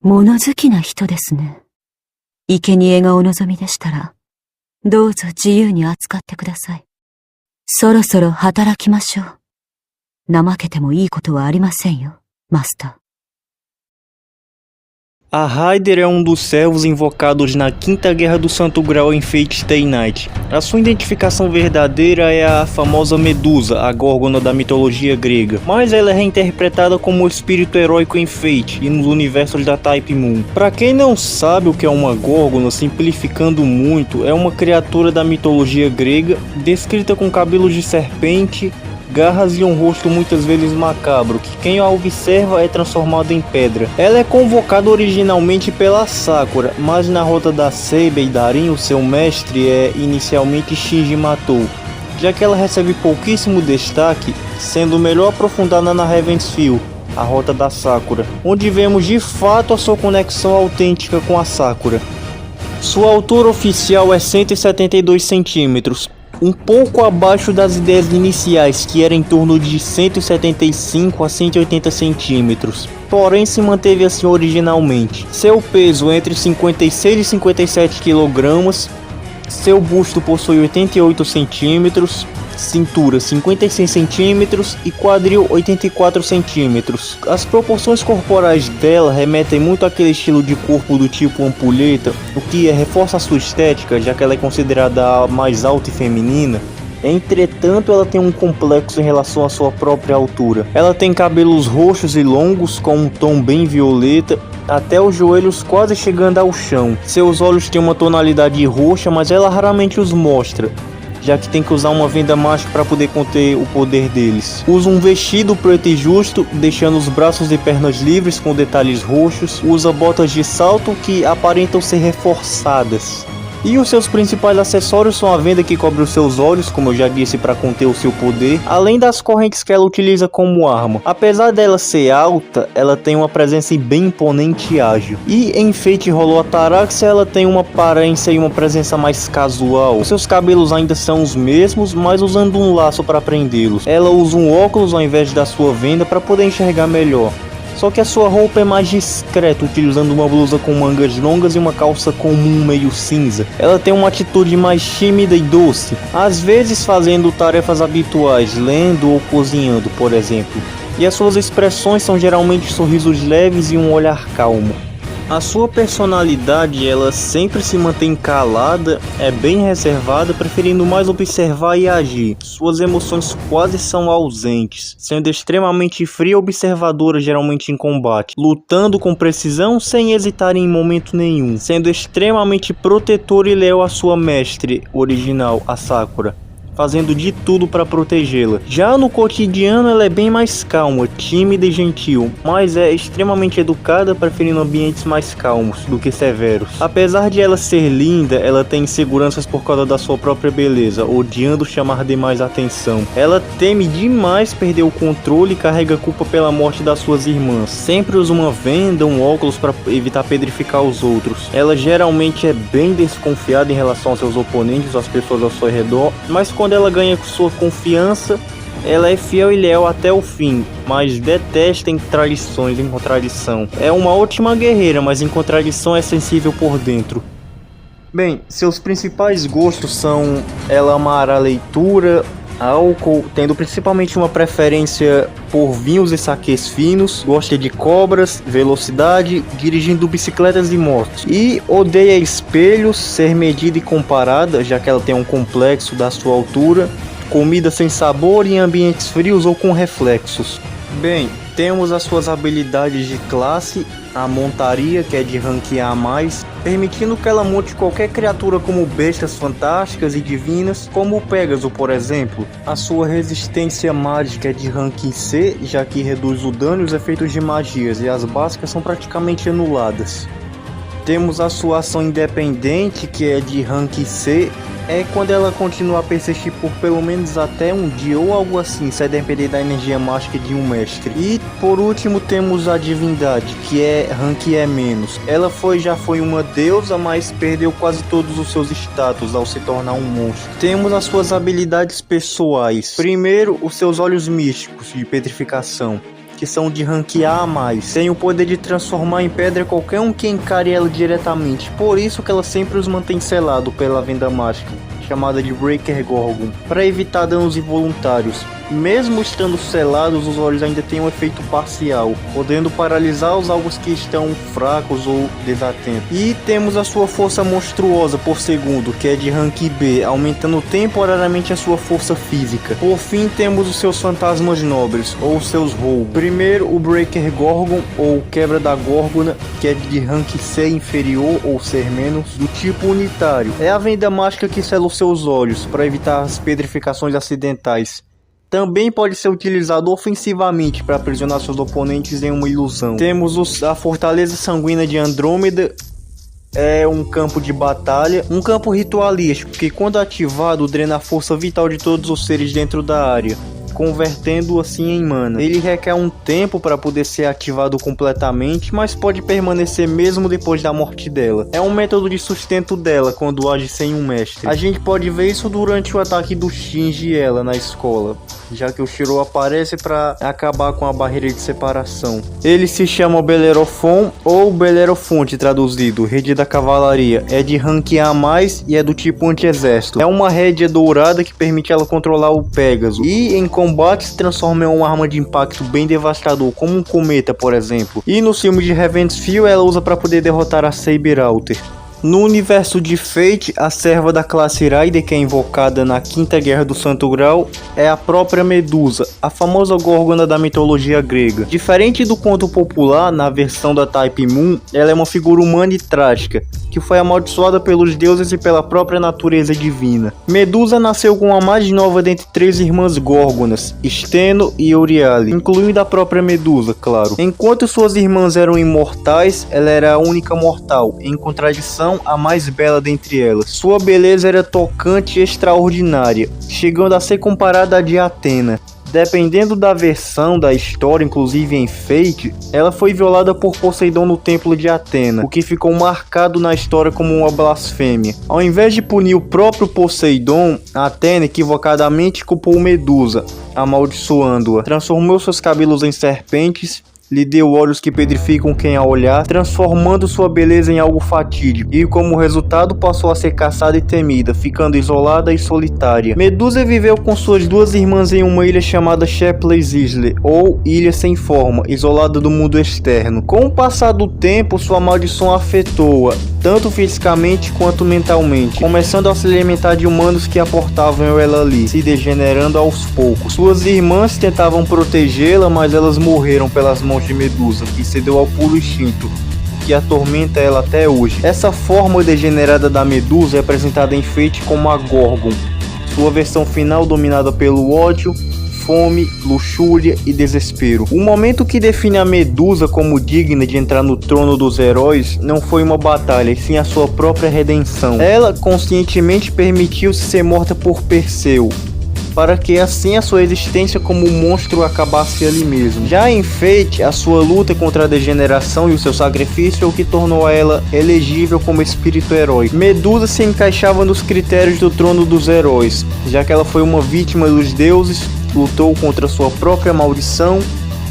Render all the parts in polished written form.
物好きな人ですね。生贄がお望みでしたら、どうぞ自由に扱ってください。そろそろ働きましょう。怠けてもいいことはありませんよ、マスター。A Ryder é um dos servos invocados na Quinta Guerra do Santo Graal em Fate Stay Night. A sua identificação verdadeira é a famosa Medusa, a Górgona da mitologia grega, mas ela é reinterpretada como o espírito heróico em Fate e nos universos da Type Moon. Para quem não sabe o que é uma Górgona, simplificando muito, é uma criatura da mitologia grega, descrita com cabelos de serpente, garras e um rosto muitas vezes macabro, que quem a observa é transformado em pedra. Ela é convocada originalmente pela Sakura, mas na rota da Seiba e Darin, o seu mestre é inicialmente Shinji Matou, já que ela recebe pouquíssimo destaque, sendo melhor aprofundada na Heaven's Feel, a rota da Sakura, onde vemos de fato a sua conexão autêntica com a Sakura. Sua altura oficial é 172 centímetros, um pouco abaixo das ideias iniciais, que era em torno de 175 a 180 centímetros, porém se manteve assim originalmente. Seu peso é entre 56 e 57 kg, seu busto possui 88 centímetros, cintura 56 centímetros e quadril 84 centímetros. As proporções corporais dela remetem muito àquele estilo de corpo do tipo ampulheta, o que reforça a sua estética, já que ela é considerada a mais alta e feminina. Entretanto, ela tem um complexo em relação à sua própria altura. Ela tem cabelos roxos e longos com um tom bem violeta, até os joelhos quase chegando ao chão. Seus olhos têm uma tonalidade roxa, mas ela raramente os mostra, já que tem que usar uma venda mágica para poder conter o poder deles. Usa um vestido preto e justo, deixando os braços e pernas livres com detalhes roxos. Usa botas de salto que aparentam ser reforçadas. E os seus principais acessórios são a venda que cobre os seus olhos, como eu já disse, para conter o seu poder, além das correntes que ela utiliza como arma. Apesar dela ser alta, ela tem uma presença bem imponente e ágil. E em Fate Hollow Ataraxia, ela tem uma aparência e uma presença mais casual. Os seus cabelos ainda são os mesmos, mas usando um laço para prendê-los. Ela usa um óculos ao invés da sua venda para poder enxergar melhor. Só que a sua roupa é mais discreta, utilizando uma blusa com mangas longas e uma calça comum meio cinza. Ela tem uma atitude mais tímida e doce, às vezes fazendo tarefas habituais, lendo ou cozinhando, por exemplo. E as suas expressões são geralmente sorrisos leves e um olhar calmo. A sua personalidade, ela sempre se mantém calada, é bem reservada, preferindo mais observar e agir. Suas emoções quase são ausentes, sendo extremamente fria e observadora geralmente em combate, lutando com precisão sem hesitar em momento nenhum, sendo extremamente protetora e leal à sua mestre original, a Sakura, fazendo de tudo para protegê-la. Já no cotidiano ela é bem mais calma, tímida e gentil, mas é extremamente educada, preferindo ambientes mais calmos do que severos. Apesar de ela ser linda, ela tem inseguranças por causa da sua própria beleza, odiando chamar demais atenção. Ela teme demais perder o controle e carrega culpa pela morte das suas irmãs. Sempre usa uma venda, um óculos para evitar pedrificar os outros. Ela geralmente é bem desconfiada em relação aos seus oponentes, às pessoas ao seu redor, mas quando ela ganha sua confiança, ela é fiel e leal até o fim, mas detesta em traições, em contradição. É uma ótima guerreira, mas em contradição é sensível por dentro. Bem, seus principais gostos são ela amar a leitura, álcool, tendo principalmente uma preferência por vinhos e saquês finos, gosta de cobras, velocidade, dirigindo bicicletas e motos. E odeia espelhos, ser medida e comparada, já que ela tem um complexo da sua altura, comida sem sabor em ambientes frios ou com reflexos. Bem, temos as suas habilidades de classe, a montaria, que é de ranquear mais, permitindo que ela monte qualquer criatura como bestas fantásticas e divinas, como o Pégaso, por exemplo. A sua resistência mágica é de ranking C, já que reduz o dano e os efeitos de magias, e as básicas são praticamente anuladas. Temos a sua ação independente, que é de ranking C, é quando ela continua a persistir por pelo menos até um dia ou algo assim, isso vai depender da energia mágica de um mestre. E por último temos a divindade, que é rank E-. Ela já foi uma deusa, mas perdeu quase todos os seus status ao se tornar um monstro. Temos as suas habilidades pessoais. Primeiro, os seus olhos místicos de petrificação, que são de rank A+. Tem o poder de transformar em pedra qualquer um que encare ela diretamente, por isso que ela sempre os mantém selado pela venda mágica, chamada de Breaker Gorgon, para evitar danos involuntários. Mesmo estando selados, os olhos ainda têm um efeito parcial, podendo paralisar os alvos que estão fracos ou desatentos. E temos a sua força monstruosa por segundo, que é de rank B, aumentando temporariamente a sua força física. Por fim, temos os seus fantasmas nobres, ou seus roubos. Primeiro, o Breaker Gorgon, ou Quebra da Górgona, que é de rank C inferior ou ser menos, do tipo unitário. É a venda mágica que sela os seus olhos, para evitar as petrificações acidentais. Também pode ser utilizado ofensivamente para aprisionar seus oponentes em uma ilusão. Temos a Fortaleza Sanguínea de Andrômeda. É um campo de batalha, um campo ritualístico que, quando ativado, drena a força vital de todos os seres dentro da área, convertendo assim em mana. Ele requer um tempo para poder ser ativado completamente, mas pode permanecer mesmo depois da morte dela. É um método de sustento dela quando age sem um mestre. A gente pode ver isso durante o ataque do Shinji e ela na escola, já que o Shiro aparece para acabar com a barreira de separação. Ele se chama Bellerophon ou Bellerofonte traduzido, rede da cavalaria. É de rank A+, e é do tipo anti-exército. É uma rédea dourada que permite ela controlar o Pégaso, e em combate se transforma em uma arma de impacto bem devastador, como um cometa, por exemplo. E no filme de Ravensfield ela usa para poder derrotar a Saber Alter. No universo de Fate, a serva da classe Rider, que é invocada na Quinta Guerra do Santo Grau, é a própria Medusa, a famosa górgona da mitologia grega. Diferente do conto popular, na versão da Type Moon, ela é uma figura humana e trágica, que foi amaldiçoada pelos deuses e pela própria natureza divina. Medusa nasceu com a mais nova dentre 3 irmãs górgonas, Steno e Euryale, incluindo a própria Medusa, claro. Enquanto suas irmãs eram imortais, ela era a única mortal, em contradição a mais bela dentre elas. Sua beleza era tocante e extraordinária, chegando a ser comparada à de Atena. Dependendo da versão da história, inclusive em Fate, ela foi violada por Poseidon no templo de Atena, o que ficou marcado na história como uma blasfêmia. Ao invés de punir o próprio Poseidon, Atena equivocadamente culpou Medusa, amaldiçoando-a. Transformou seus cabelos em serpentes, lhe deu olhos que pedrificam quem a olhar, transformando sua beleza em algo fatídico, e como resultado passou a ser caçada e temida, ficando isolada e solitária. Medusa viveu com suas 2 irmãs em uma ilha chamada Shepley's Isle, ou Ilha Sem Forma, isolada do mundo externo. Com o passar do tempo, sua maldição afetou-a, tanto fisicamente quanto mentalmente, começando a se alimentar de humanos que a portavam ela ali, se degenerando aos poucos. Suas irmãs tentavam protegê-la, mas elas morreram pelas mãos de Medusa, que cedeu ao puro instinto, que atormenta ela até hoje. Essa forma degenerada da Medusa é apresentada em Fate como a Gorgon, sua versão final dominada pelo ódio, fome, luxúria e desespero. O momento que define a Medusa como digna de entrar no trono dos heróis não foi uma batalha, e sim a sua própria redenção. Ela conscientemente permitiu-se ser morta por Perseu, para que assim a sua existência como monstro acabasse ali mesmo. Já em Fate, a sua luta contra a degeneração e o seu sacrifício é o que tornou ela elegível como espírito herói. Medusa se encaixava nos critérios do trono dos heróis, já que ela foi uma vítima dos deuses, lutou contra sua própria maldição,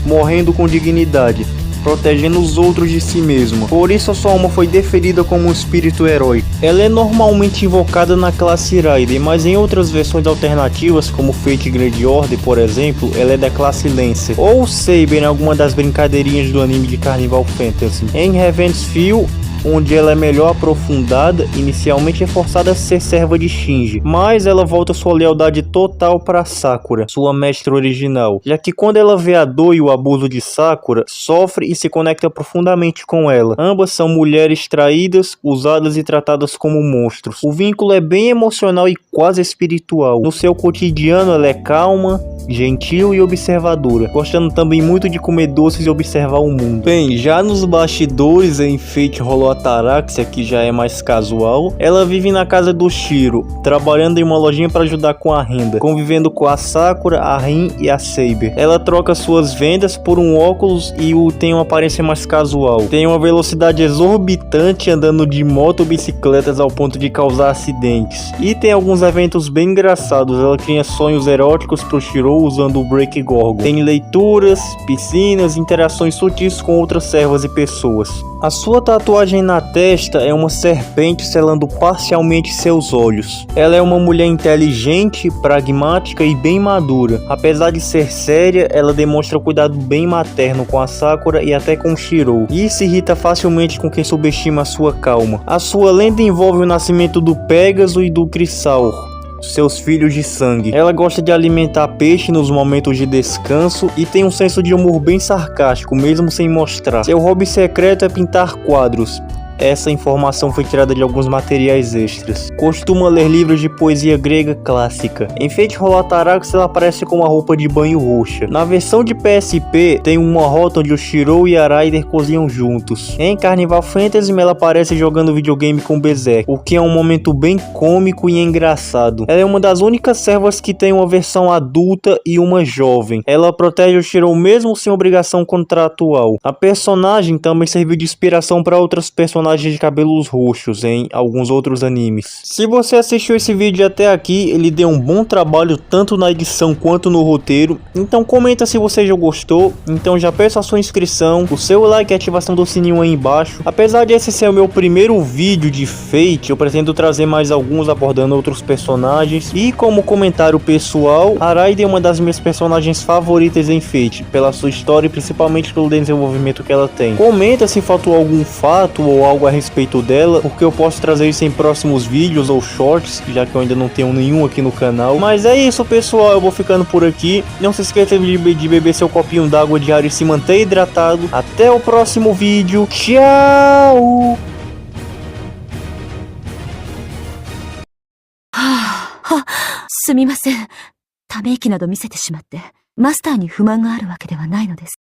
morrendo com dignidade, protegendo os outros de si mesma. Por isso a sua alma foi deferida como um espírito herói. Ela é normalmente invocada na classe Rider, mas em outras versões alternativas, como Fate Grand Order, por exemplo, ela é da classe Lancer, ou Saber em alguma das brincadeirinhas do anime de Carnival Fantasy. Em Ravensfield, onde ela é melhor aprofundada, inicialmente é forçada a ser serva de Shinji, mas ela volta sua lealdade total para Sakura, sua mestra original, já que quando ela vê a dor e o abuso de Sakura, sofre e se conecta profundamente com ela. Ambas são mulheres traídas, usadas e tratadas como monstros. O vínculo é bem emocional e quase espiritual. No seu cotidiano ela é calma, gentil e observadora, gostando também muito de comer doces e observar o mundo. Bem, já nos bastidores em Fate rolou a Ataraxia, que já é mais casual. Ela vive na casa do Shiro, trabalhando em uma lojinha para ajudar com a renda, convivendo com a Sakura, a Rin e a Saber. Ela troca suas vendas por um óculos e tem uma aparência mais casual. Tem uma velocidade exorbitante andando de moto ou bicicletas ao ponto de causar acidentes. E tem alguns eventos bem engraçados. Ela cria sonhos eróticos pro Shiro usando o Break Gorgon. Tem leituras, piscinas, interações sutis com outras servas e pessoas. A sua tatuagem na testa é uma serpente selando parcialmente seus olhos. Ela é uma mulher inteligente, pragmática e bem madura. Apesar de ser séria, ela demonstra cuidado bem materno com a Sakura e até com o Shiro, e se irrita facilmente com quem subestima a sua calma. A sua lenda envolve o nascimento do Pégaso e do Chrysaor, seus filhos de sangue. Ela gosta de alimentar peixe nos momentos de descanso e tem um senso de humor bem sarcástico, mesmo sem mostrar. Seu hobby secreto é pintar quadros. Essa informação foi tirada de alguns materiais extras. Costuma ler livros de poesia grega clássica. Em Fate Roll Ataraxia ela aparece com uma roupa de banho roxa. Na versão de PSP tem uma rota onde o Shiro e a Raider cozinham juntos. Em Carnival Fantasy ela aparece jogando videogame com Berserk, o que é um momento bem cômico e engraçado. Ela é uma das únicas servas que tem uma versão adulta e uma jovem. Ela protege o Shiro mesmo sem obrigação contratual. A personagem também serviu de inspiração para outras personagens de cabelos roxos em alguns outros animes. Se você assistiu esse vídeo até aqui, ele deu um bom trabalho tanto na edição quanto no roteiro, então comenta se você já gostou. Então já peço a sua inscrição, o seu like e a ativação do sininho aí embaixo. Apesar de esse ser o meu primeiro vídeo de Fate, eu pretendo trazer mais alguns abordando outros personagens. E como comentário pessoal, a Raiden é uma das minhas personagens favoritas em Fate, pela sua história e principalmente pelo desenvolvimento que ela tem. Comenta se faltou algum fato ou algo a respeito dela, porque eu posso trazer isso em próximos vídeos ou shorts, já que eu ainda não tenho nenhum aqui no canal. Mas é isso, pessoal, eu vou ficando por aqui. Não se esqueça de beber seu copinho d'água diário e se manter hidratado. Até o próximo vídeo. Tchau! すみません。ため息など見せてしまって、マスターに不満があるわけではないのです。